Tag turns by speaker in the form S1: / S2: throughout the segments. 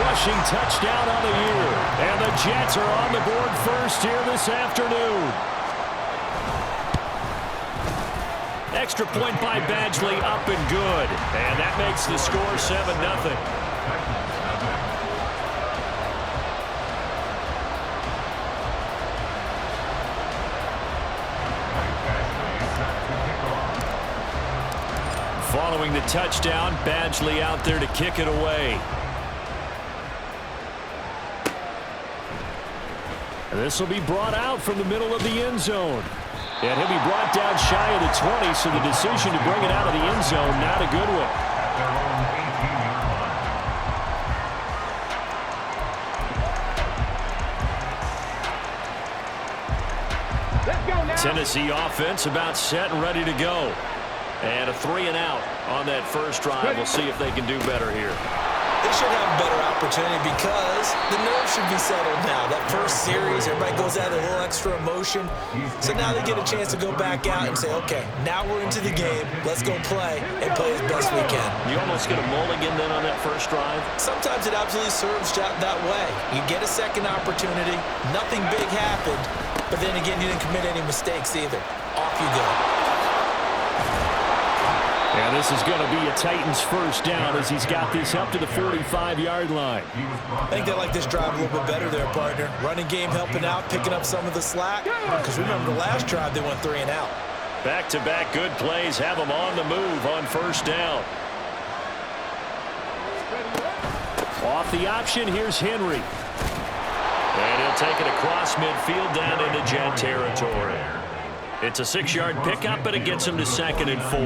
S1: rushing touchdown on the year. And the Jets are on the board first here this afternoon. Extra point by Badgley, up and good. And that makes the score 7-0. Following the touchdown, Badgley out there to kick it away. This will be brought out from the middle of the end zone. And he'll be brought down shy of the 20, so the decision to bring it out of the end zone, not a good one. Tennessee offense about set and ready to go. And a 3-and-out on that first drive. We'll see if they can do better here.
S2: They should have a better opportunity because the nerves should be settled now. That first series, everybody goes out a little extra emotion. So now they get a chance to go back out and say, okay, now we're into the game. Let's go play and play as best we can.
S1: You almost get a mulligan then on that first drive?
S2: Sometimes it absolutely serves that way. You get a second opportunity. Nothing big happened. But then again, you didn't commit any mistakes either. Off you go.
S1: And this is going to be a Titans first down as he's got this up to the 45-yard line.
S2: I think they like this drive a little bit better there, partner. Running game helping out, picking up some of the slack. Because remember, the last drive they went 3-and-out.
S1: Back-to-back good plays have them on the move on first down. Off the option, here's Henry. And he'll take it across midfield down into Jet territory. It's a 6-yard pickup, but it gets him to 2nd and 4.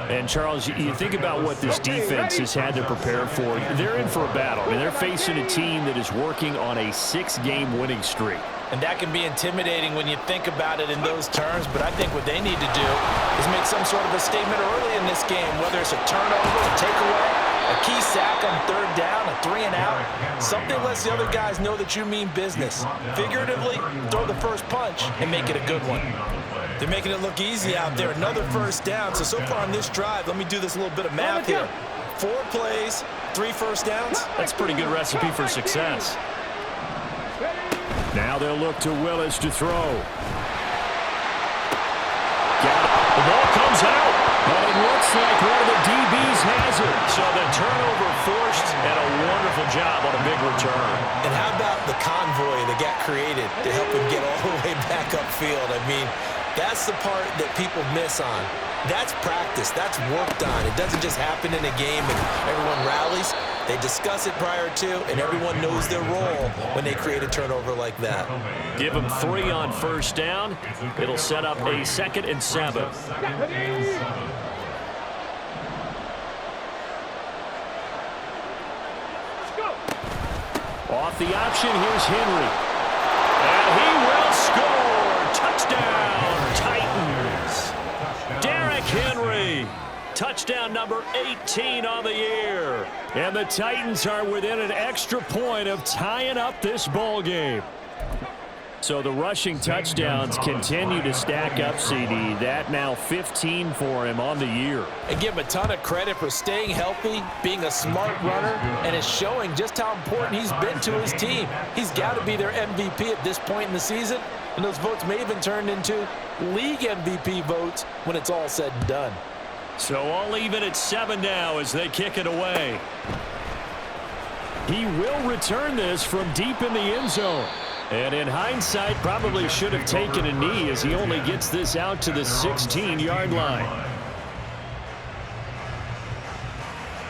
S1: And, Charles, you think about what this defense has had to prepare for. They're in for a battle. I mean, they're facing a team that is working on a 6-game winning streak.
S2: And that can be intimidating when you think about it in those terms, but I think what they need to do is make some sort of a statement early in this game, whether it's a turnover, a takeaway, a key sack on third down, a 3-and-out. Something lets the other guys know that you mean business. Figuratively, throw the first punch and make it a good one. They're making it look easy out there. Another first down. So far on this drive, let me do this little bit of math here. 4 plays, 3 first downs.
S1: That's a pretty good recipe for success. Now they'll look to Willis to throw. Got it. The ball comes out. But it looks like one of the DBs has it. So the turnover forced, and a wonderful job on a big return.
S2: And how about the convoy that got created to help him get all the way back upfield? I mean, that's the part that people miss on. That's practice. That's worked on. It doesn't just happen in a game and everyone rallies. They discuss it prior to, and everyone knows their role when they create a turnover like that.
S1: Give them 3 on first down. It'll set up a 2nd and 7. Off the option, here's Henry. And he will score. Touchdown, Titans. Derrick Henry. Touchdown number 18 on the year. And the Titans are within an extra point of tying up this ball game. So the rushing touchdowns continue to stack up, CD. That now 15 for him on the year.
S2: And give him a ton of credit for staying healthy, being a smart runner, and it's showing just how important he's been to his team. He's got to be their MVP at this point in the season, and those votes may even turn into league MVP votes when it's all said and done.
S1: So all even at 7 now as they kick it away. He will return this from deep in the end zone. And in hindsight, probably should have taken a knee as he only gets this out to the 16-yard line.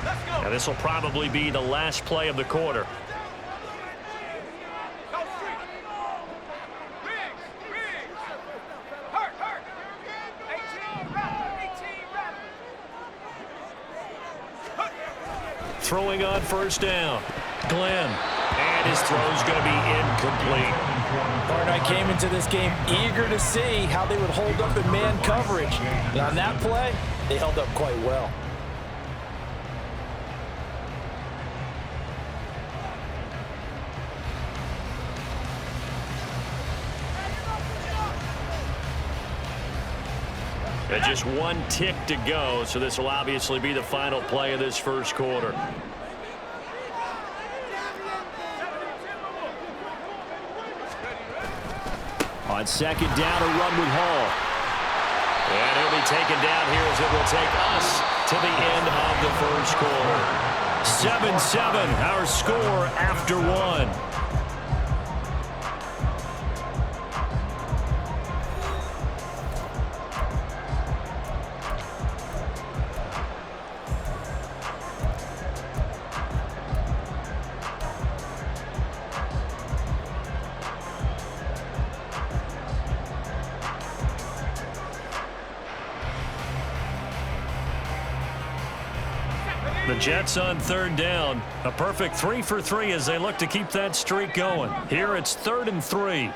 S1: Now this will probably be the last play of the quarter. Throwing on first down. Glenn. And his throw's going to be incomplete.
S2: I came into this game eager to see how they would hold up in man coverage. And on that play, they held up quite well.
S1: And just 1 tick to go, so this will obviously be the final play of this first quarter. On second down, a run with Hall. And he'll be taken down here as it will take us to the end of the first quarter. 7-7, our score after one. The Jets on third down. A perfect 3 for 3 as they look to keep that streak going. Here it's 3rd and 3.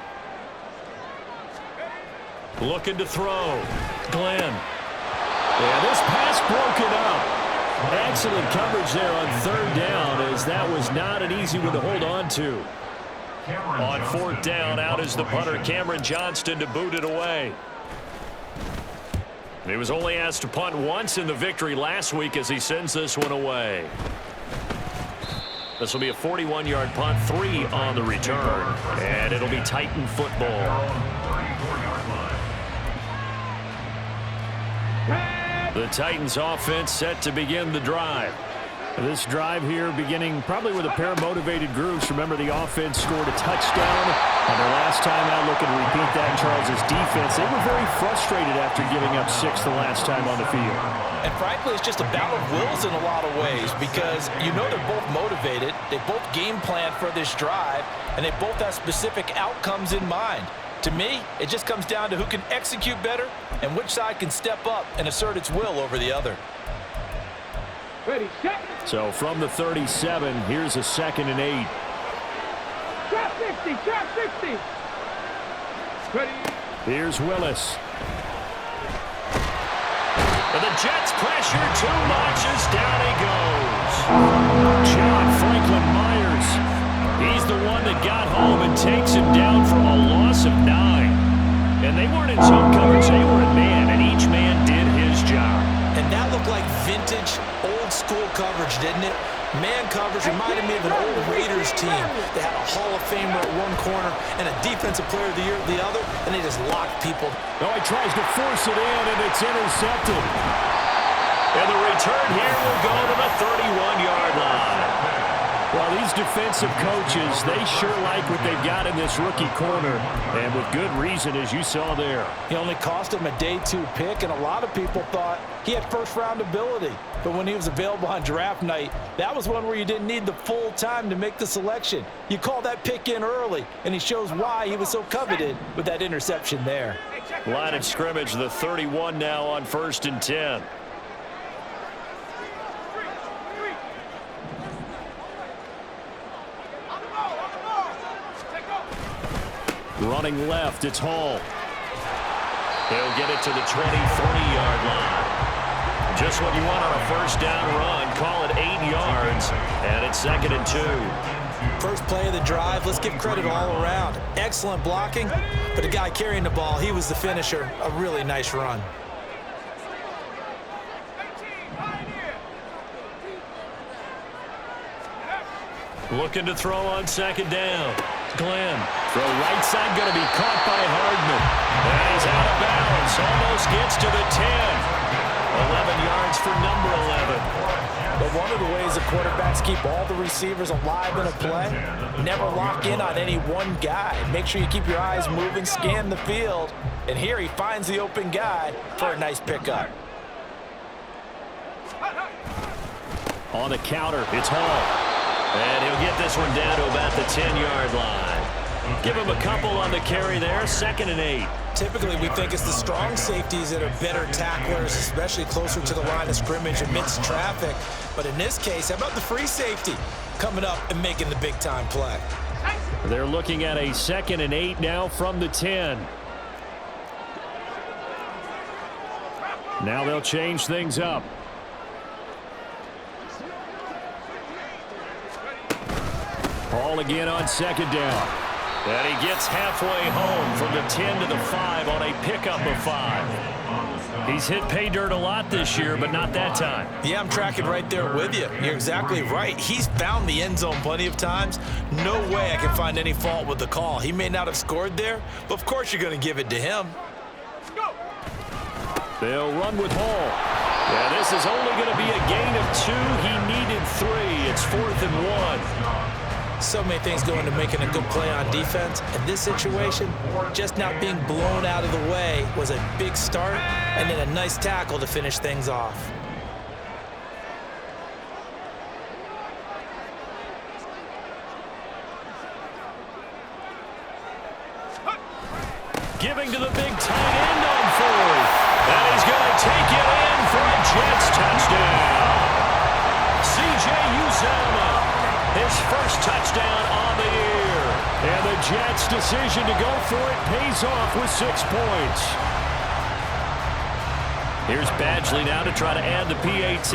S1: Looking to throw. Glenn. Yeah, this pass broken up. Excellent coverage there on third down as that was not an easy one to hold on to. On 4th down, out is the punter, Cameron Johnston, to boot it away. He was only asked to punt once in the victory last week as he sends this one away. This will be a 41-yard punt, 3 on the return, and it'll be Titan football. The Titans offense set to begin the drive. This drive here beginning probably with a pair of motivated groups. Remember, the offense scored a touchdown on their last time out, looking to repeat that in Charles' defense. They were very frustrated after giving up 6 the last time on the field.
S2: And frankly, it's just a battle of wills in a lot of ways because you know they're both motivated. They both game plan for this drive, and they both have specific outcomes in mind. To me, it just comes down to who can execute better and which side can step up and assert its will over the other.
S3: Ready, set.
S1: So from the 37, here's a 2nd and 8.
S3: Trap 60, trap 60. Ready.
S1: Here's Willis. And the Jets pressure too much as down he goes. John Franklin Myers. He's the one that got home and takes him down for a loss of 9. And they weren't in zone coverage, they were in man, and each man did his job.
S2: And that looked like vintage, old-school coverage, didn't it? Man coverage reminded me of an old Raiders team. They had a Hall of Famer at one corner and a Defensive Player of the Year at the other, and they just locked people.
S1: Oh, he tries to force it in, and it's intercepted. And the return here will go to the 31-yard line. Well, these defensive coaches, they sure like what they've got in this rookie corner, and with good reason, as you saw there.
S2: He only cost him a day 2 pick, and a lot of people thought he had first-round ability. But when he was available on draft night, that was one where you didn't need the full time to make the selection. You call that pick in early, and he shows why he was so coveted with that interception there.
S1: Line of scrimmage, the 31 now on 1st and 10. Running left, it's Hall. He'll get it to the 23-yard line. Just what you want on a first down run. Call it 8 yards, and it's 2nd and 2.
S2: First play of the drive, let's give credit all around. Excellent blocking, but the guy carrying the ball, he was the finisher. A really nice run.
S1: Looking to throw on 2nd down. Glenn. Throw right side, going to be caught by Hardman. And he's out of bounds. Almost gets to the 10. 11 yards for number 11.
S2: But one of the ways the quarterbacks keep all the receivers alive in a play, never lock in on any one guy. Make sure you keep your eyes moving, scan the field. And here he finds the open guy for a nice pickup.
S1: On the counter, it's Hall. And he'll get this one down to about the 10-yard line. Give him a couple on the carry there, 2nd and 8.
S2: Typically, we think it's the strong safeties that are better tacklers, especially closer to the line of scrimmage amidst traffic. But in this case, how about the free safety coming up and making the big-time play?
S1: They're looking at a 2nd and 8 now from the 10. Now they'll change things up. Hall again on 2nd down. And he gets halfway home from the 10 to the 5 on a pickup of 5. He's hit pay dirt a lot this year, but not that time.
S2: Yeah, I'm tracking right there with you. You're exactly right. He's found the end zone plenty of times. No way I can find any fault with the call. He may not have scored there, but of course you're going to give it to him.
S1: They'll run with Hall. Yeah, this is only going to be a gain of 2. He needed 3. It's 4th and 1.
S2: So many things go into making a good play on defense. In this situation, just not being blown out of the way was a big start, and then a nice tackle to finish things off.
S1: Giving to the big tight end on 4th. And he's going to take it in for a Jets touchdown. C.J. Uzomah. His first touchdown on the year. And the Jets' decision to go for it pays off with 6 points. Here's Badgley now to try to add the PAT.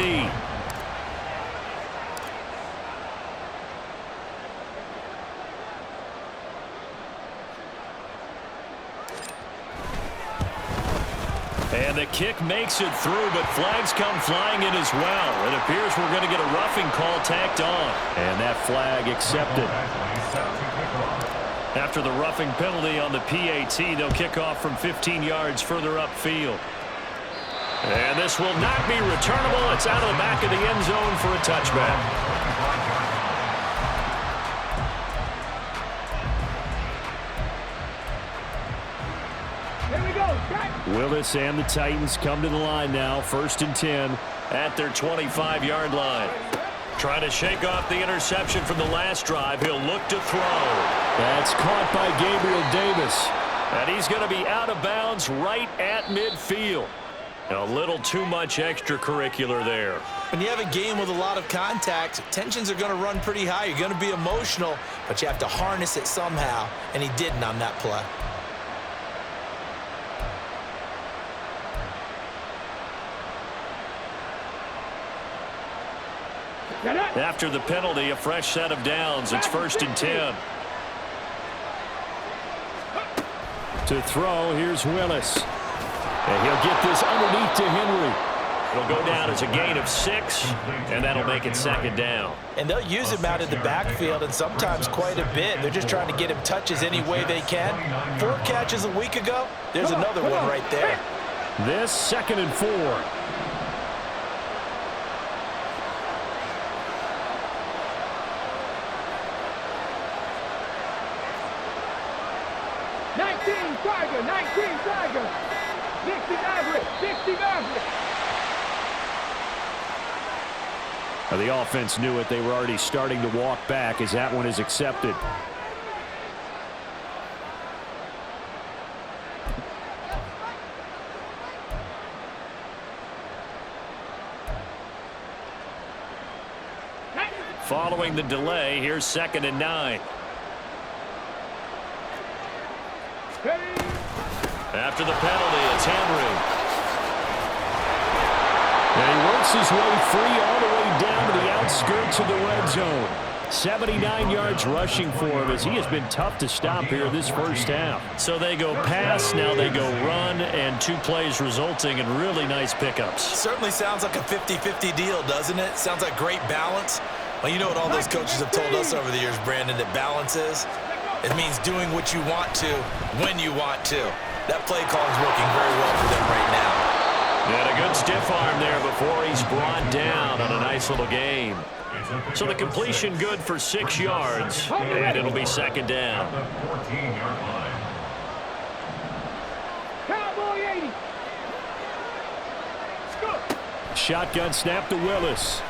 S1: And the kick makes it through, but flags come flying in as well. It appears we're going to get a roughing call tacked on. And that flag accepted. After the roughing penalty on the PAT, they'll kick off from 15 yards further upfield. And this will not be returnable. It's out of the back of the end zone for a touchback. Willis and the Titans come to the line now. 1st and 10 at their 25-yard line. Trying to shake off the interception from the last drive. He'll look to throw. That's caught by Gabriel Davis. And he's going to be out of bounds right at midfield. A little too much extracurricular there.
S2: When you have a game with a lot of contact, tensions are going to run pretty high. You're going to be emotional, but you have to harness it somehow, and he didn't on that play.
S1: After the penalty, a fresh set of downs. It's 1st and 10. To throw, here's Willis. And he'll get this underneath to Henry. It'll go down as a gain of 6, and that'll make it 2nd down.
S2: And they'll use him out in the backfield, and sometimes quite a bit. They're just trying to get him touches any way they can. 4 catches a week ago. There's another one right there.
S1: This 2nd and 4.
S3: Tiger, 19 Tiger, 60 Maverick, 60 Maverick.
S1: The offense knew it. They were already starting to walk back as that one is accepted. Following the delay, here's 2nd and 9. After the penalty, it's Henry. And he works his way free all the way down to the outskirts of the red zone. 79 yards rushing for him as he has been tough to stop here this first half. So they go pass, now they go run, and 2 plays resulting in really nice pickups.
S2: Certainly sounds like a 50-50 deal, doesn't it? Sounds like great balance. Well, you know what all those coaches have told us over the years, Brandon, that balance is? It means doing what you want to when you want to. That play call is working very well for them right now.
S1: And a good stiff arm there before he's brought down on a nice little game. So the completion good for 6 yards, and it'll be 2nd down.
S3: Cowboy 80.
S1: Shotgun snap to Willis.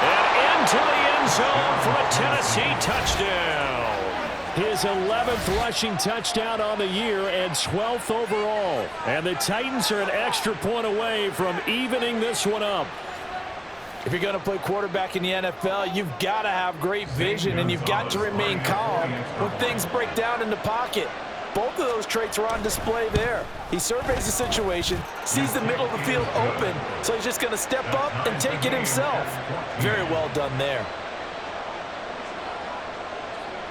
S1: And into the end zone for a Tennessee touchdown. His 11th rushing touchdown on the year and 12th overall. And the Titans are an extra point away from evening this one up.
S2: If you're going to play quarterback in the NFL, you've got to have great vision, and you've got to remain calm when things break down in the pocket. Both of those traits are on display there. He surveys the situation, sees the middle of the field open, so he's just going to step up and take it himself. Very well done there.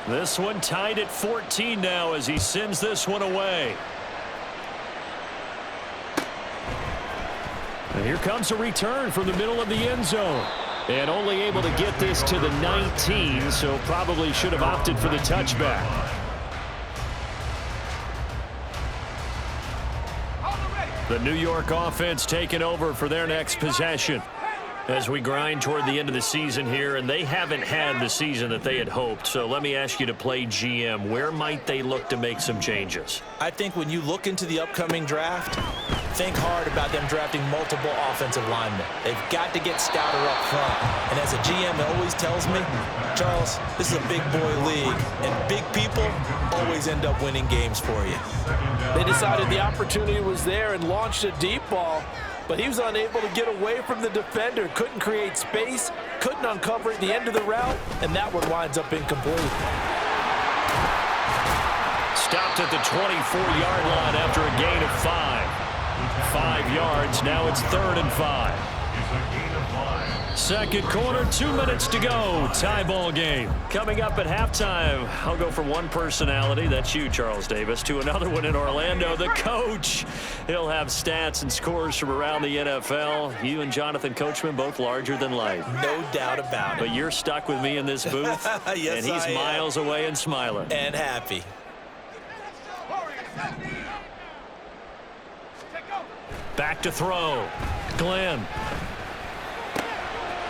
S1: This one tied at 14 now as he sends this one away. And here comes a return from the middle of the end zone. And only able to get this to the 19, so probably should have opted for the touchback. The New York offense taking over for their next possession as we grind toward the end of the season here, and they haven't had the season that they had hoped. So let me ask you to play GM. Where might they look to make some changes?
S2: I think when you look into the upcoming draft, think hard about them drafting multiple offensive linemen. They've got to get stouter up front. And as a GM always tells me, Charles, this is a big boy league, and big people always end up winning games for you.
S4: They decided the opportunity was there and launched a deep ball, but he was unable to get away from the defender, couldn't create space, couldn't uncover at the end of the route, and that one winds up incomplete.
S1: Stopped at the 24-yard line after a gain of 5. 5 yards, now it's 3rd and 5. Second quarter, 2 minutes to go. Tie ball game. Coming up at halftime, I'll go from one personality, that's you, Charles Davis, to another one in Orlando, the coach. He'll have stats and scores from around the NFL. You and Jonathan Coachman, both larger than life.
S2: No doubt about it.
S1: But you're stuck with me in this booth,
S2: yes,
S1: and he's miles away and smiling.
S2: And happy.
S1: Back to throw. Glenn.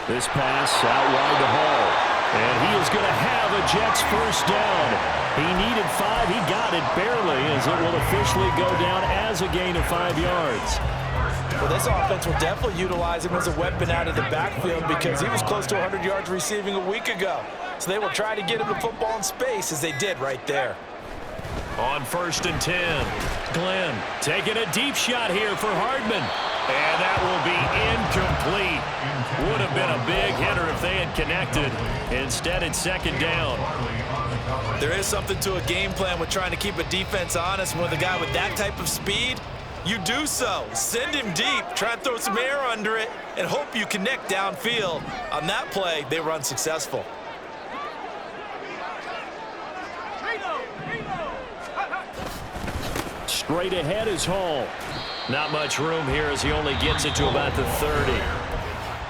S1: This pass out wide to Hall. And he is going to have a Jets first down. He needed 5. He got it barely as it will officially go down as a gain of 5 yards.
S2: Well, this offense will definitely utilize him as a weapon out of the backfield because he was close to 100 yards receiving a week ago. So they will try to get him the football in space as they did right there.
S1: On 1st and 10, Glenn taking a deep shot here for Hardman. And that will be incomplete. Would have been a big hitter if they had connected. Instead, it's 2nd down.
S2: There is something to a game plan with trying to keep a defense honest. With a guy with that type of speed, you do so. Send him deep, try and throw some air under it, and hope you connect downfield. On that play, they were unsuccessful.
S1: Straight ahead is Hall. Not much room here as he only gets it to about the 30.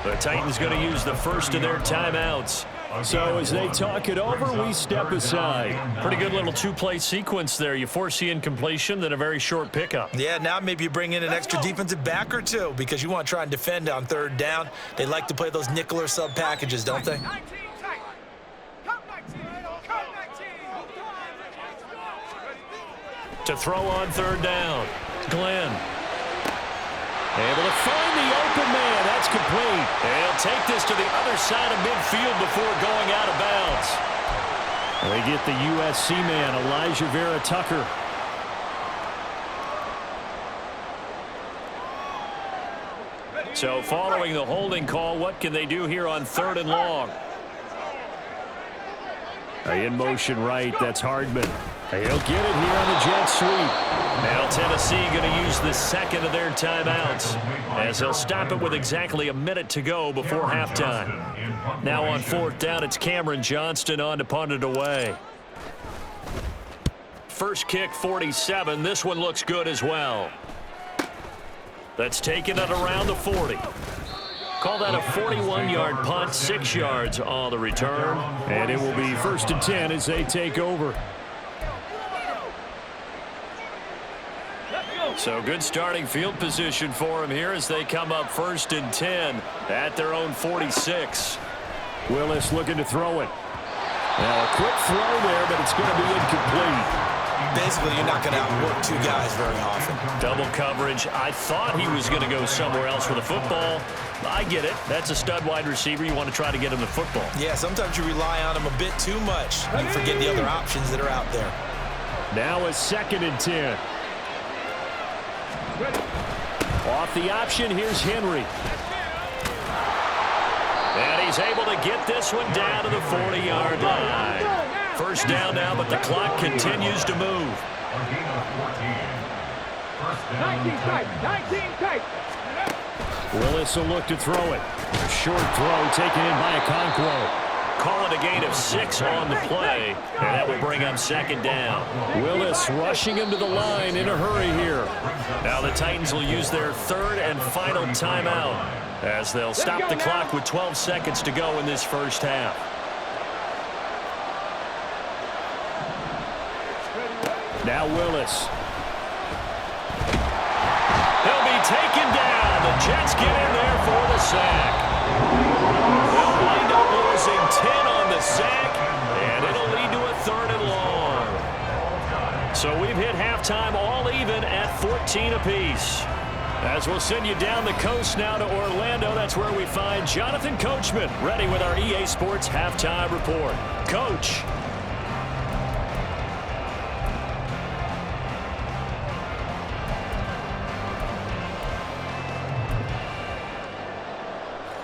S1: The Titans going to use the first of their timeouts. So as they talk it over, we step aside. Pretty good little 2-play sequence there. You force the incompletion, then a very short pickup.
S2: Yeah, now maybe you bring in an extra defensive back or two because you want to try and defend on 3rd down. They like to play those nickel or sub packages, don't they?
S1: To throw on 3rd down, Glenn. Able to find the open man. That's complete. They'll take this to the other side of midfield before going out of bounds. They get the USC man, Elijah Vera Tucker. So following the holding call, what can they do here on 3rd and long? In motion right, that's Hardman. He'll get it here on the jet sweep. Now Tennessee going to use the 2nd of their timeouts as they'll stop it with exactly a minute to go before halftime. Now on 4th down, it's Cameron Johnston on to punt it away. First kick, 47. This one looks good as well. That's taken it around the 40. Call that a 41-yard punt, 6 yards on the return. And it will be 1st and 10 as they take over. So good starting field position for him here as they come up 1st and 10 at their own 46. Willis looking to throw it. Now a quick throw there, but it's going to be incomplete.
S2: Basically, you're not going to outwork 2 guys very often.
S1: Double coverage. I thought he was going to go somewhere else with the football. I get it. That's a stud wide receiver. You want to try to get him the football.
S2: Yeah, sometimes you rely on him a bit too much. You forget the other options that are out there.
S1: Now a 2nd and 10. Off the option, here's Henry. And he's able to get this one down to the 40-yard line. First down now, but the clock continues to move.
S3: 19 tight.
S1: Willis will look to throw it. A short throw taken in by Okonkwo. Call it a gain of 6 on the play, and that will bring up second down.
S5: Willis rushing him to the line in a hurry here.
S1: Now the Titans will use their third and final timeout as they'll stop the clock with 12 seconds to go in this first half.
S5: Now Willis.
S1: He'll be taken down. The Jets get in there for the sack. They'll wind up losing 10 on the sack, and it'll lead to a 3rd and long. So we've hit halftime all even at 14 apiece. As we'll send you down the coast now to Orlando, that's where we find Jonathan Coachman ready with our EA Sports halftime report. Coach.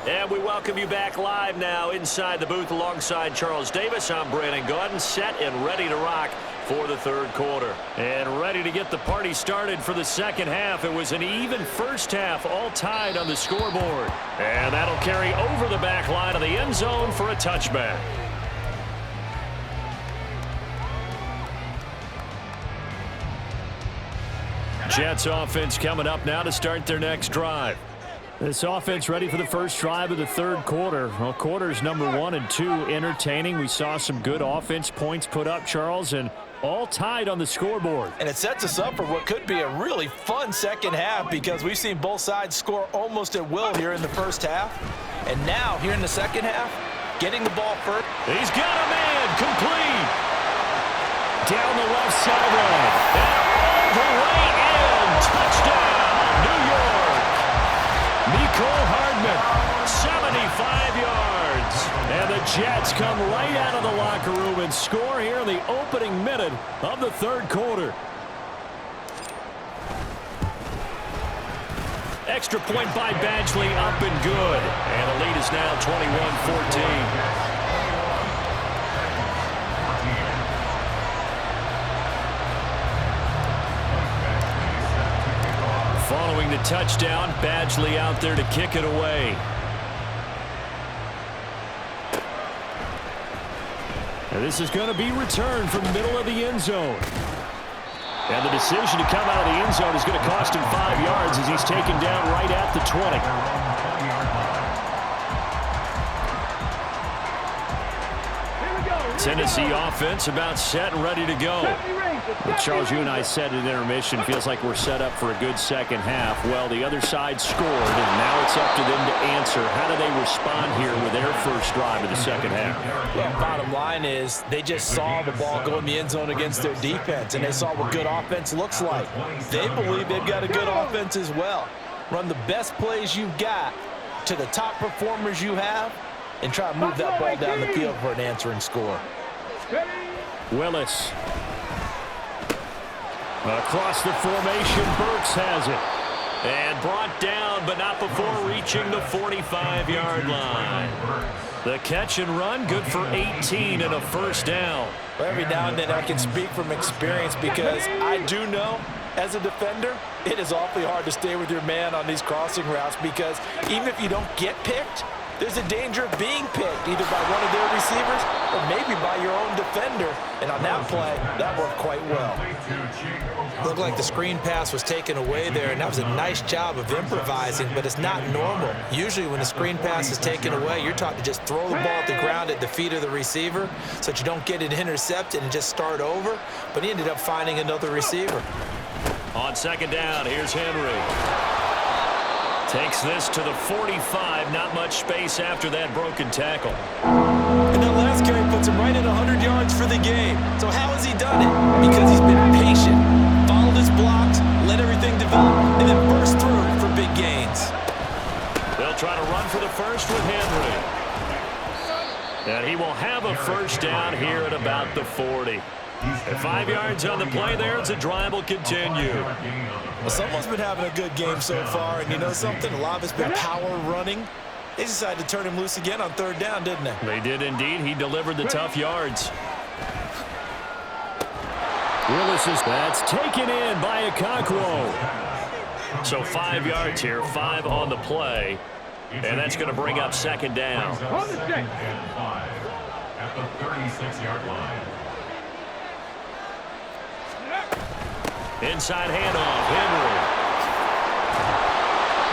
S1: And we welcome you back live now inside the booth alongside Charles Davis. I'm Brandon Gaudin, set and ready to rock for the 3rd quarter. And ready to get the party started for the second half. It was an even first half, all tied on the scoreboard. And that'll carry over the back line of the end zone for a touchback. Jets offense coming up now to start their next drive.
S5: This offense ready for the first drive of the 3rd quarter. Well, quarters number 1 and 2 entertaining. We saw some good offense points put up, Charles, and all tied on the scoreboard.
S2: And it sets us up for what could be a really fun second half because we've seen both sides score almost at will here in the first half. And now, here in the second half, getting the ball first.
S1: He's got a man complete. Down the left sideline. And all the way in. Touchdown, New York. Nicole Hardman, 75 yards. And the Jets come right out of the locker room and score here in the opening minute of the 3rd quarter. Extra point by Badgley, up and good. And the lead is now 21-14. Following the touchdown, Badgley out there to kick it away.
S5: And this is going to be returned from the middle of the end zone. And the decision to come out of the end zone is going to cost him 5 yards as he's taken down right at the 20.
S1: Tennessee offense about set and ready to go.
S5: Well, Charles, you and I said at intermission, feels like we're set up for a good second half. Well, the other side scored, and now it's up to them to answer. How do they respond here with their first drive of the second half?
S2: Well, bottom line is they just saw the ball go in the end zone against their defense, and they saw what good offense looks like. They believe they've got a good offense as well. Run the best plays you've got to the top performers you have, and try to move that ball down the field for an answering score.
S5: Willis. Across the formation, Burks has it.
S1: And brought down, but not before reaching the 45-yard line. The catch and run, good for 18 and a first down.
S2: Well, every now and then I can speak from experience because I do know, as a defender, it is awfully hard to stay with your man on these crossing routes because even if you don't get picked, there's a danger of being picked either by one of their receivers or maybe by your own defender. And on that play, that worked quite well. Looked like the screen pass was taken away there, and that was a nice job of improvising, but it's not normal. Usually when the screen pass is taken away, you're taught to just throw the ball at the ground at the feet of the receiver so that you don't get it intercepted and just start over. But he ended up finding another receiver.
S1: On second down, here's Henry. Takes this to the 45. Not much space after that broken tackle.
S2: And that last carry puts him right at 100 yards for the game. So how has he done it? Because he's been patient, followed his blocks, let everything develop, and then burst through for big gains.
S1: They'll try to run for the first with Henry. And he will have a first down here at about the 40. And 5 yards on the play there as the drive will continue.
S2: Well, someone's been having a good game so far, and you know something? A lot of it's been power running. They decided to turn him loose again on third down, didn't they?
S1: They did indeed. He delivered the tough yards.
S5: Willis is that's taken in by Okonkwo.
S1: So 5 yards here, 5 on the play. And that's going to bring up second down.
S6: at the 36-yard line.
S1: Inside handoff, Henry.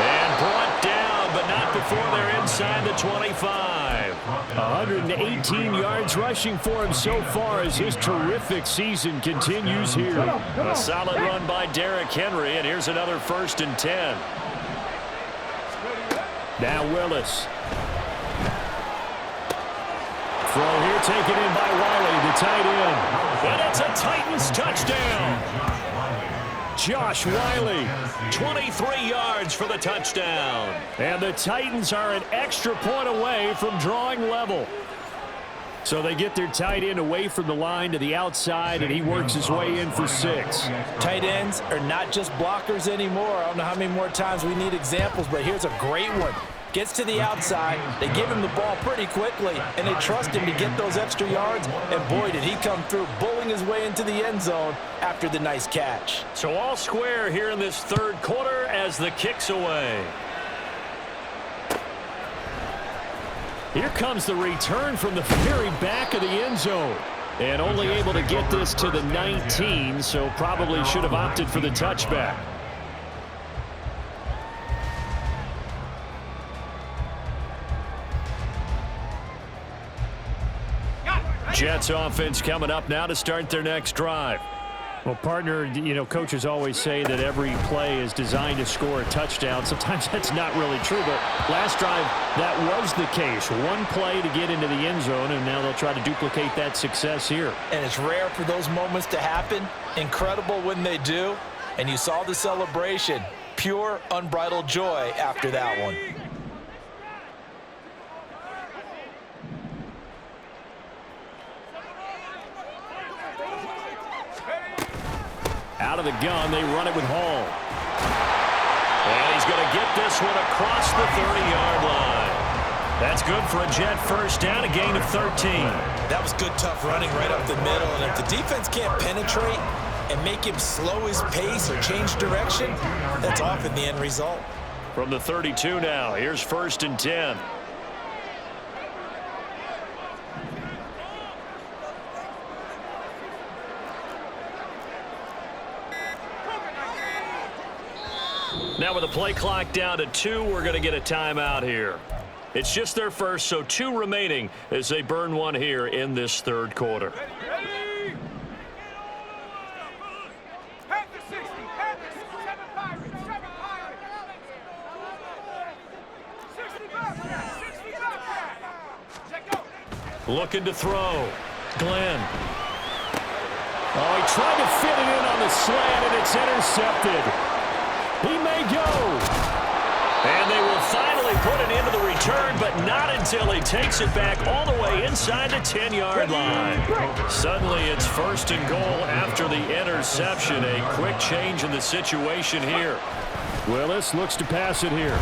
S1: And brought down, but not before they're inside the 25.
S5: 118 yards rushing for him so far as his terrific season continues here.
S1: A solid run by Derrick Henry, and here's another 1st and 10.
S5: Now Willis. Throw here taken in by Wiley, the tight end.
S1: And it's a Titans touchdown.
S5: Josh Wiley.
S1: 23 yards for the touchdown.
S5: And the Titans are an extra point away from drawing level. So they get their tight end away from the line to the outside, and he works his way in for 6.
S2: Tight ends are not just blockers anymore. I don't know how many more times we need examples, but here's a great one. Gets to the outside, they give him the ball pretty quickly, and they trust him to get those extra yards, and boy, did he come through, bowling his way into the end zone after the nice catch.
S1: So all square here in this 3rd quarter as the kick's away.
S5: Here comes the return from the very back of the end zone. And only able to get this to the 19, so probably should have opted for the touchback. Jets offense coming up now to start their next drive. Well, partner, you know, coaches always say that every play is designed to score a touchdown. Sometimes that's not really true, but last drive, that was the case. One play to get into the end zone, and now they'll try to duplicate that success here.
S2: And it's rare for those moments to happen. Incredible when they do. And you saw the celebration. Pure, unbridled joy after that one.
S5: Out of the gun, they run it with Hall.
S1: And he's going to get this one across the 30-yard line. That's good for a Jet 1st down, a gain of 13.
S2: That was good, tough running right up the middle. And if the defense can't penetrate and make him slow his pace or change direction, that's often the end result.
S1: From the 32 now, here's 1st and 10. Now with the play clock down to 2, we're going to get a timeout here. It's just their first, so 2 remaining as they burn one here in this 3rd quarter. Looking to throw. Glenn.
S5: Oh, he tried to fit it in on the slant, and it's intercepted. He may go.
S1: And they will finally put it into the return, but not until he takes it back all the way inside the 10-yard line. Suddenly it's 1st and goal after the interception. A quick change in the situation here.
S5: Willis looks to pass it here.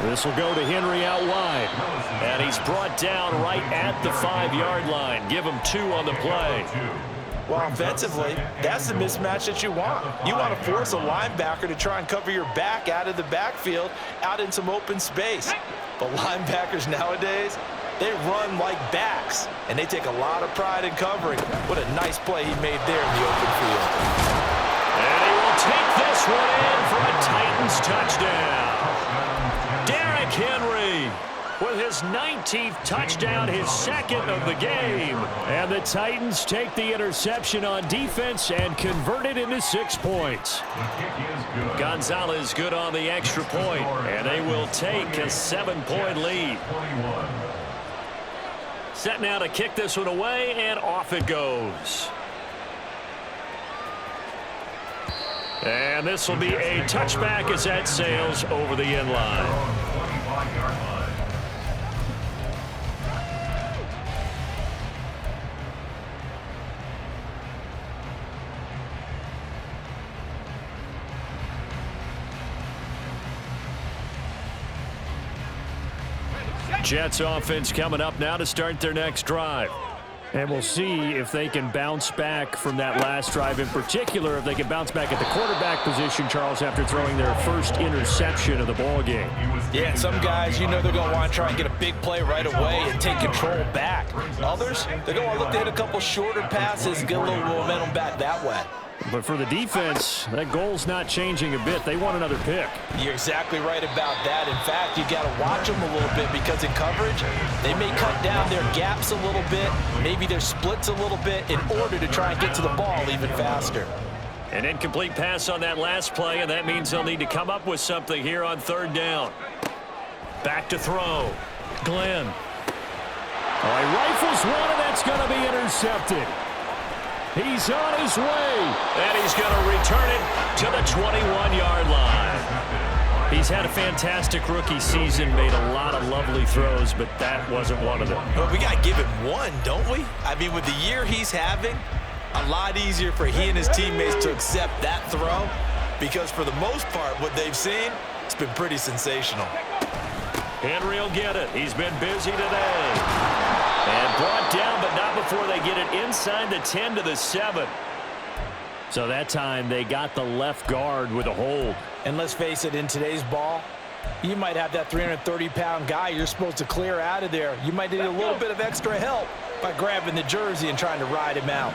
S5: This will go to Henry out wide.
S1: And he's brought down right at the 5-yard line. Give him 2 on the play.
S2: Well, offensively, that's the mismatch that you want. You want to force a linebacker to try and cover your back out of the backfield, out in some open space. But linebackers nowadays, they run like backs, and they take a lot of pride in covering. What a nice play he made there in the open field.
S1: And he will take this one in for a Titans touchdown. Derrick Henry with his 19th touchdown, his 2nd of the game.
S5: And the Titans take the interception on defense and convert it into 6 points.
S1: Gonzalez good on the extra point, and they will take a 7-point lead. Set now to kick this one away, and off it goes. And this will be a touchback as that sails over the end line.
S5: Jets offense coming up now to start their next drive. And we'll see if they can bounce back from that last drive, in particular, if they can bounce back at the quarterback position, Charles, after throwing their first interception of the ball game.
S2: Yeah, some guys, you know they're going to want to try and get a big play right away and take control back. Others, they're going to look to hit a couple shorter passes and get a little momentum back that way.
S5: But for the defense, that goal's not changing a bit. They want another pick.
S2: You're exactly right about that. In fact, you got to watch them a little bit because in coverage, they may cut down their gaps a little bit, maybe their splits a little bit in order to try and get to the ball even faster.
S1: An incomplete pass on that last play, and that means they'll need to come up with something here on third down. Back to throw. Glenn.
S5: All right, rifles one, and that's going to be intercepted. He's on his way.
S1: And he's going to return it to the 21-yard line. He's had a fantastic rookie season, made a lot of lovely throws, but that wasn't one of them.
S2: Well, we got to give him one, don't we? I mean, with the year he's having, a lot easier for he and his teammates to accept that throw because for the most part, what they've seen, it's been pretty sensational.
S1: Henry will get it. He's been busy today. And brought down, but not before they get it inside the 10 to the 7.
S5: So that time they got the left guard with a hold.
S2: And let's face it, in today's ball, you might have that 330-pound guy you're supposed to clear out of there. You might need a little bit of extra help by grabbing the jersey and trying to ride him out.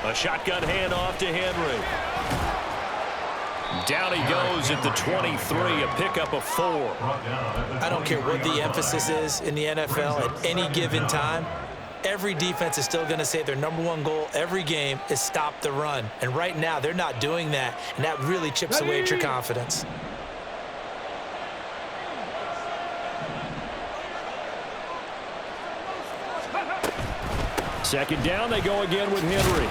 S1: A shotgun handoff to Henry. Down he goes at the 23, a pickup of 4.
S2: I don't care what the emphasis is in the NFL at any given time. Every defense is still going to say their #1 goal every game is stop the run. And right now, they're not doing that, and that really chips away at your confidence.
S5: Second down, they go again with Henry.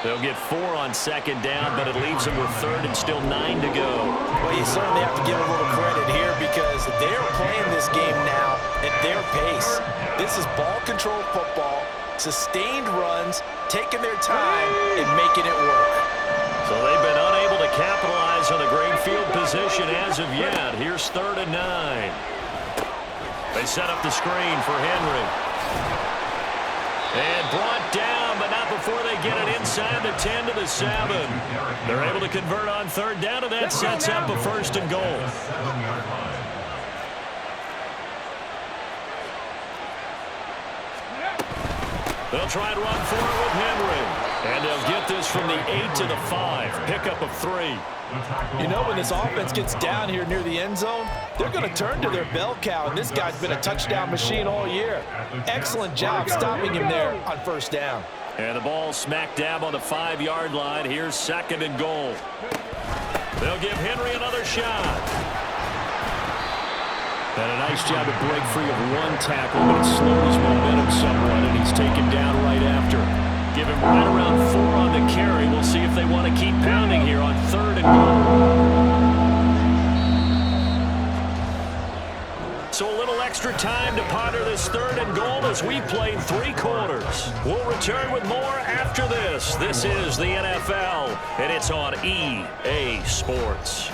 S1: They'll get 4 on second down, but it leaves them with third and still 9 to go.
S2: Well, you certainly have to give a little credit here because they're playing this game now at their pace. This is ball control football, sustained runs, taking their time and making it work.
S1: So they've been unable to capitalize on the great field position as of yet. Here's 3rd and 9. They set up the screen for Henry. And brought down, but not before they get it inside the 10 to the 7. They're able to convert on third down, and that sets up a 1st and goal. They'll try and run forward with Henry. And they'll get this from the 8 to the 5. Pickup of 3.
S2: You know, when this offense gets down here near the end zone, they're going to turn to their bell cow, and this guy's been a touchdown machine all year. Excellent job stopping him there on 1st down.
S1: And the ball smack dab on the 5-yard line. Here's 2nd and goal. They'll give Henry another shot.
S5: And a nice job to break free of one tackle, but it slows momentum somewhat, and he's taken down right after.
S1: Give him right around 4 on the carry. We'll see if they want to keep pounding here on 3rd and goal. So a little extra time to ponder this 3rd and goal as we played 3 quarters. We'll return with more after this. This is the NFL, and it's on EA Sports.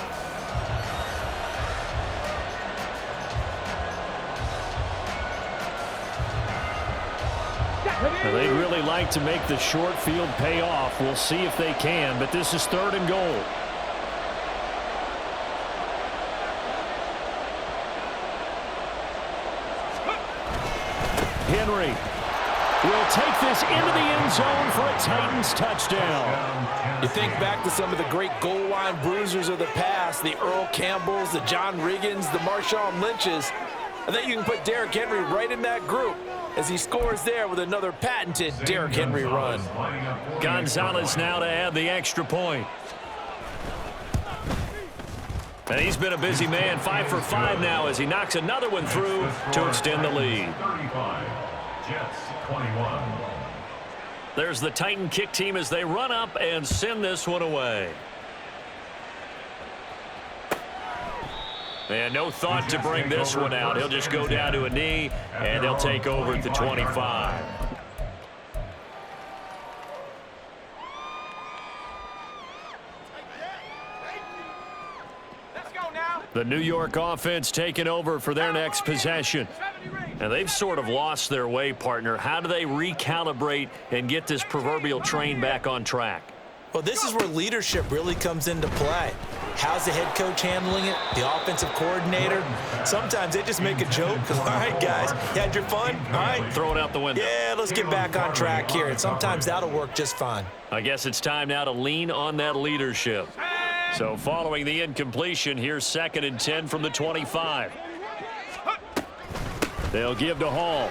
S5: Now, they'd really like to make the short field pay off. We'll see if they can, but this is 3rd and goal. Henry will take this into the end zone for a Titans touchdown.
S2: You think back to some of the great goal line bruisers of the past, the Earl Campbells, the John Riggins, the Marshawn Lynches. I think you can put Derrick Henry right in that group as he scores there with another patented Derrick Henry run.
S1: Gonzalez now to add the extra point. And he's been a busy man, 5 for 5 now as he knocks another one through to extend the lead.
S6: 35, Jets 21.
S1: There's the Titan kick team as they run up and send this one away. And no thought to bring this one out. He'll just go down to a knee, and they'll take over at the 25. The New York offense taking over for their next possession. And they've sort of lost their way, partner. How do they recalibrate and get this proverbial train back on track?
S2: Well, this is where leadership really comes into play. How's the head coach handling it? The offensive coordinator? Sometimes they just make a joke. All right, guys, you had your fun? All right.
S1: Throw it out the window.
S2: Yeah, let's get back on track here. And sometimes that'll work just fine.
S1: I guess it's time now to lean on that leadership. So following the incompletion, here's 2nd and 10 from the 25. They'll give to Hall.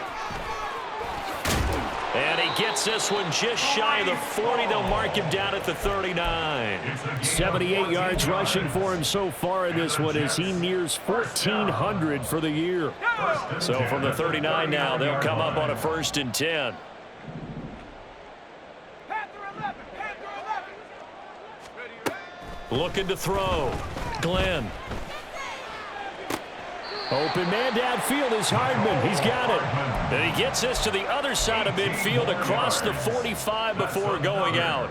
S1: And he gets this one just shy of the 40. They'll mark him down at the 39.
S5: 78 yards rushing for him so far in this one as he nears 1,400 for the year.
S1: So from the 39 now, they'll come up on a 1st and 10. Looking to throw. Glenn.
S5: Open man downfield is Hardman. He's got it.
S1: And he gets this to the other side of midfield across the 45 before going out.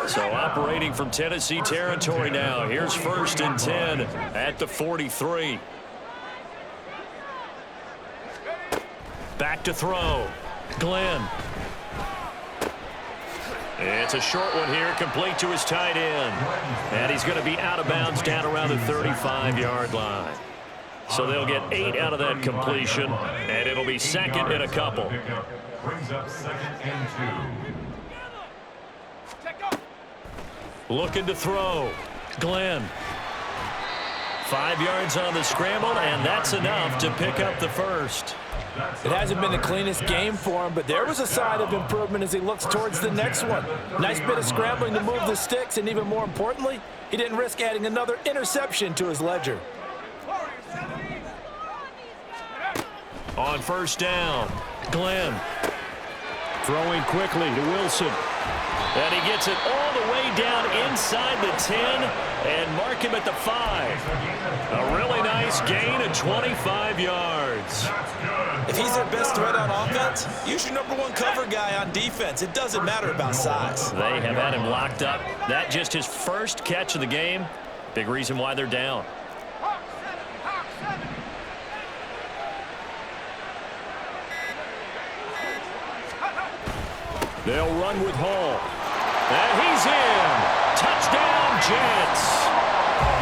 S1: So operating from Tennessee territory now. Here's 1st and 10 at the 43. Back to throw. Glenn. It's a short one here, complete to his tight end. And he's going to be out of bounds down around the 35-yard line. So they'll get 8 out of that completion, and it'll be 2nd and a couple.
S6: Brings up 2nd and 2.
S1: Looking to throw. Glenn. 5 yards on the scramble, and that's enough to pick up the first.
S2: It hasn't been the cleanest game for him, but there was a sign of improvement as he looks towards the next one. Nice bit of scrambling to move the sticks, and even more importantly, he didn't risk adding another interception to his ledger.
S1: On 1st down, Glenn.
S5: Throwing quickly to Wilson.
S1: And he gets it all the way down inside the 10 and mark him at the 5. A really nice gain of 25 yards.
S2: If he's their best threat on offense, use your #1 cover guy on defense. It doesn't matter about size.
S1: They have had him locked up. That just his first catch of the game. Big reason why they're down.
S5: They'll run with Hall.
S1: And he's in. Touchdown, Jets.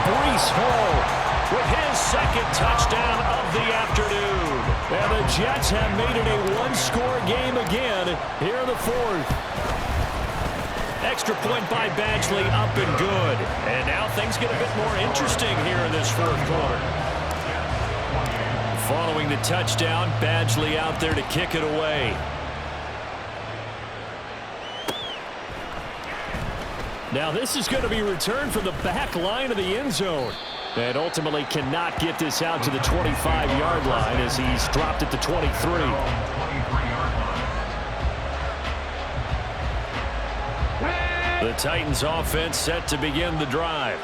S5: Breece Hall
S1: With his 2nd touchdown of the afternoon.
S5: And the Jets have made it a one-score game again here in the 4th.
S1: Extra point by Badgley, up and good. And now things get a bit more interesting here in this 4th quarter. Following the touchdown, Badgley out there to kick it away.
S5: Now this is going to be returned from the back line of the end zone. And ultimately cannot get this out to the 25-yard line as he's dropped at the 23.
S1: The Titans offense set to begin the drive.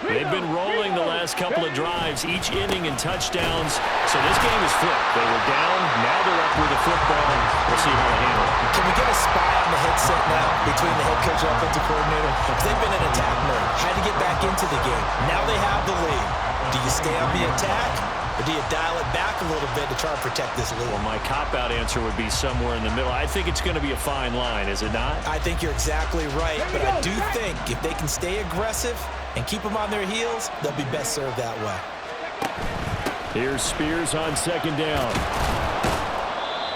S1: They've been rolling the last couple of drives, each inning in touchdowns. So this game is flipped. They were down, now they're up with the football. We'll see how they handle it.
S2: Can we get a spy on the headset now between the head coach and offensive coordinator? Because they've been in attack mode. Had to get back into the game. Now they have the lead. Do you stay on the attack, or do you dial it back a little bit to try and protect this lead?
S1: Well, my cop-out answer would be somewhere in the middle. I think it's going to be a fine line, is it not?
S2: I think you're exactly right, but I do think if they can stay aggressive and keep them on their heels, they'll be best served that way.
S5: Here's Spears on 2nd down.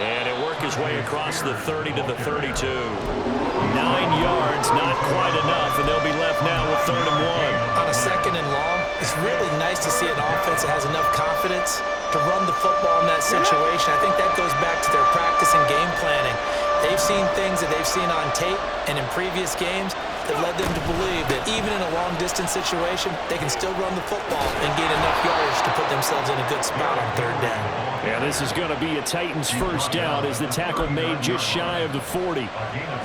S1: And it worked his way across the 30 to the 32. 9 yards, not quite enough, and they'll be left now with 3rd and 1.
S2: On a 2nd and long, it's really nice to see an offense that has enough confidence to run the football in that situation. I think that goes back to their practice and game planning. They've seen things that they've seen on tape and in previous games that led them to believe that even in a long-distance situation, they can still run the football and gain enough yardage to put themselves in a good spot on 3rd down.
S5: Yeah, this is going to be a Titans 1st down as the tackle made just shy of the 40.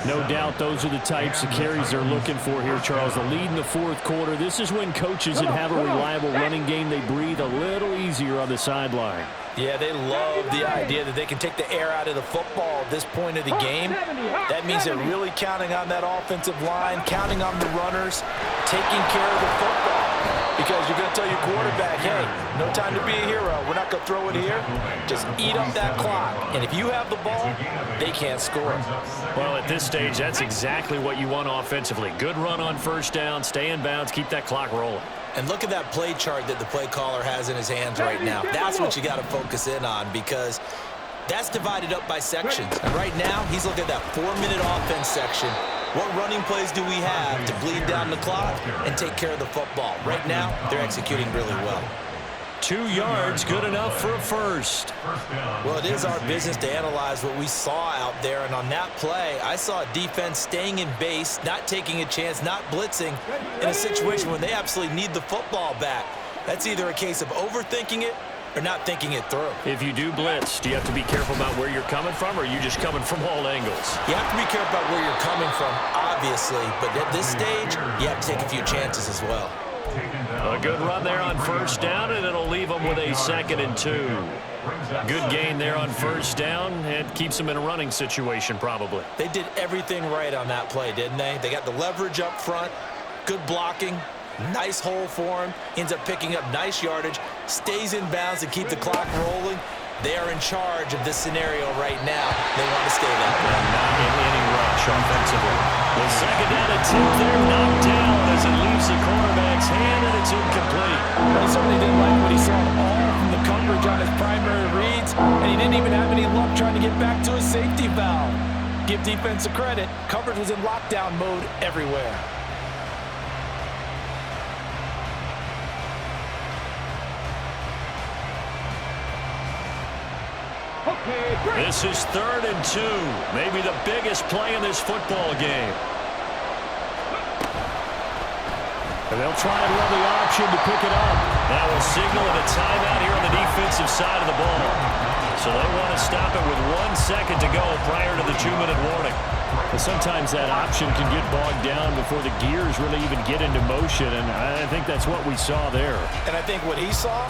S5: No doubt those are the types of carries they're looking for here, Charles. The lead in the 4th quarter. This is when coaches that have a reliable running game, they breathe a little easier on the sideline.
S2: Yeah, they love the idea that they can take the air out of the football at this point of the game. That means they're really counting on that offensive line, counting on the runners, taking care of the football.
S4: Because you're going to tell your quarterback, hey, no time to be a hero. We're not going to throw it here. Just eat up that clock. And if you have the ball, they can't score.
S5: Well, at this stage, that's exactly what you want offensively. Good run on first down, stay in bounds, keep that clock rolling.
S2: And look at that play chart that the play caller has in his hands right now. That's what you got to focus in on, because that's divided up by sections. And right now, he's looking at that 4-minute offense section. What running plays do we have to bleed down the clock and take care of the football? Right now, they're executing really well.
S5: 2 yards, good enough for a first.
S2: Well, it is our business to analyze what we saw out there, and on that play, I saw a defense staying in base, not taking a chance, not blitzing in a situation when they absolutely need the football back. That's either a case of overthinking it or not thinking it through.
S5: If you do blitz, do you have to be careful about where you're coming from, or are you just coming from all angles?
S2: You have to be careful about where you're coming from, obviously, but at this stage, you have to take a few chances as well.
S5: A good run there on first down, and it'll leave them with a 2nd and 2. Good gain there on first down. It keeps them in a running situation, probably.
S2: They did everything right on that play, didn't they? They got the leverage up front, good blocking, nice hole for him, ends up picking up nice yardage, stays in bounds to keep the clock rolling. They are in charge of this scenario right now. They want to stay that way.
S5: Not in any rush offensively. The 2nd down attempt there knocked down as it leaves the cornerback's hand, and it's incomplete.
S4: But he certainly didn't like what he saw all from the coverage on his primary reads, and he didn't even have any luck trying to get back to his safety valve. Give defense a credit. Coverage was in lockdown mode everywhere.
S5: This is 3rd and 2. Maybe the biggest play in this football game. And they'll try and run the option to pick it up. That will signal a timeout here on the defensive side of the ball. So they want to stop it with 1 second to go prior to the 2-minute warning. But sometimes that option can get bogged down before the gears really even get into motion, and I think that's what we saw there.
S4: And I think what he saw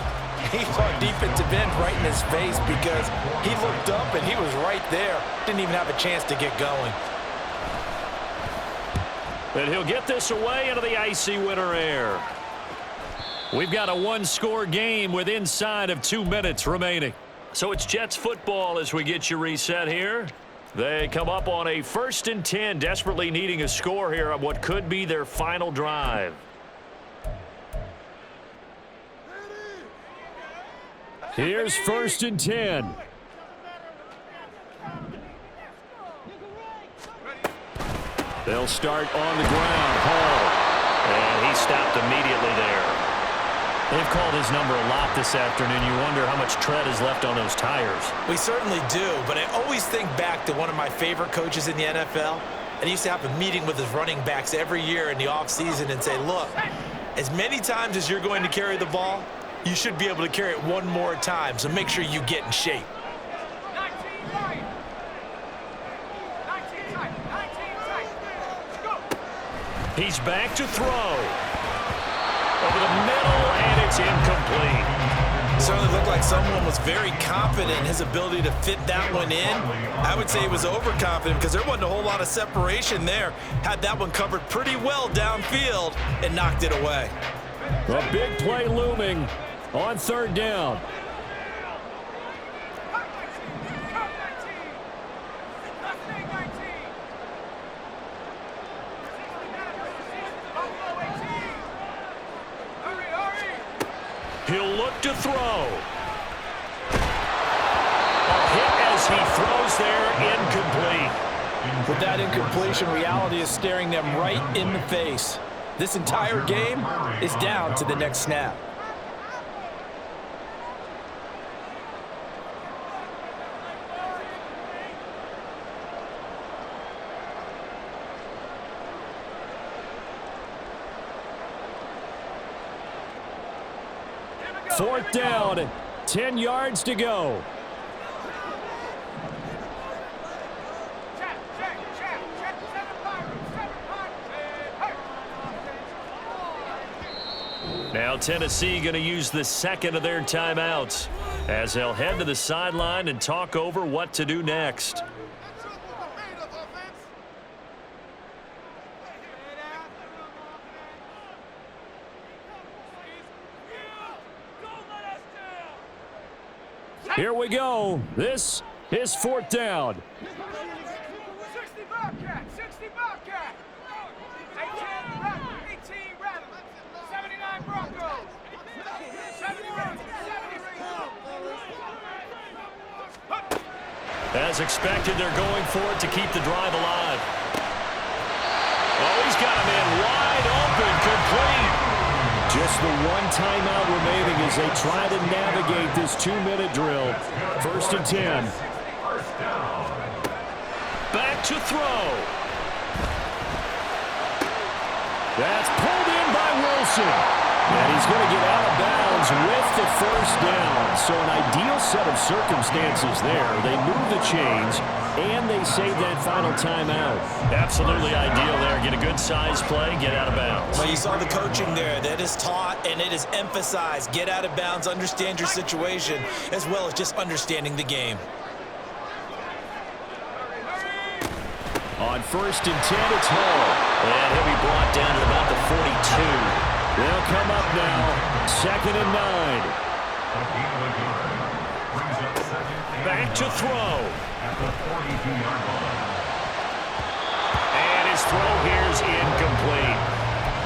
S4: defensive end right in his face, because he looked up and he was right there. Didn't even have a chance to get going.
S5: And he'll get this away into the icy winter air. We've got a 1-score game with inside of 2 minutes remaining. So it's Jets football as we get you reset here. They come up on a 1st and 10, desperately needing a score here on what could be their final drive. Here's 1st and 10. They'll start on the ground. Hall. And he stopped immediately there. They've called his number a lot this afternoon. You wonder how much tread is left on those tires.
S2: We certainly do, but I always think back to one of my favorite coaches in the NFL. And he used to have a meeting with his running backs every year in the offseason and say, look, as many times as you're going to carry the ball, you should be able to carry it one more time, so make sure you get in shape.
S5: He's back to throw. Over the middle, and it's incomplete.
S2: Certainly looked like someone was very confident in his ability to fit that one in. I would say he was overconfident because there wasn't a whole lot of separation there. Had that one covered pretty well downfield and knocked it away.
S5: A big play looming on 3rd down. He'll look to throw. A hit as he throws there, incomplete.
S4: With that incompletion, reality is staring them right in the face. This entire game is down to the next snap.
S5: Fourth down, 10 yards to go. Now Tennessee going to use the 2nd of their timeouts as they'll head to the sideline and talk over what to do next. Here we go. This is 4th down.
S3: 60 Bobcat, 60 Bobcat. 18 Rattle, 79 Broncos. 70 Rams, 70 Rams.
S1: As expected, they're going for it to keep the drive alive. Oh, he's got him in wide open, complete.
S5: Just the one timeout remaining as they try to navigate this 2-minute drill. 1st and 10.
S1: Back to throw.
S5: That's pulled in by Wilson. And he's going to get out of bounds with the 1st down. So an ideal set of circumstances there. They move the chains, and they save that final timeout.
S1: Absolutely ideal there. Get a good size play, get out of bounds.
S2: Well, you saw the coaching there. That is taught and it is emphasized. Get out of bounds, understand your situation, as well as just understanding the game.
S5: On 1st and 10, it's Hall.
S1: And he'll be brought down at about the 42.
S5: They'll come up now. 2nd and 9.
S1: Back to throw.
S6: At the 42-yard line.
S1: And his throw here's incomplete.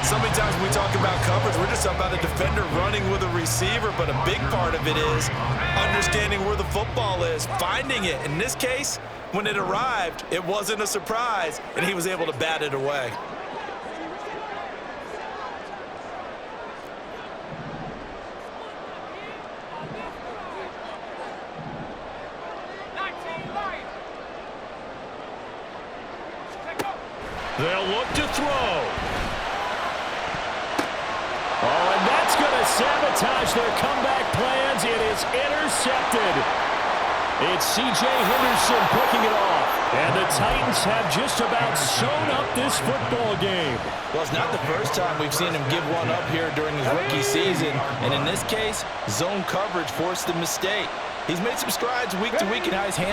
S4: So many times when we talk about coverage, we're just about a defender running with a receiver, but a big part of it is understanding where the football is, finding it. In this case, when it arrived, it wasn't a surprise, and he was able to bat it away.
S1: They'll look to throw.
S5: Oh, and that's going to sabotage their comeback plans. It is intercepted. It's C.J. Henderson picking it off. And the Titans have just about sewn up this football game.
S2: Well, it's not the first time we've seen him give one up here during his rookie season. And in this case, zone coverage forced the mistake. He's made some strides week to week in how he's handled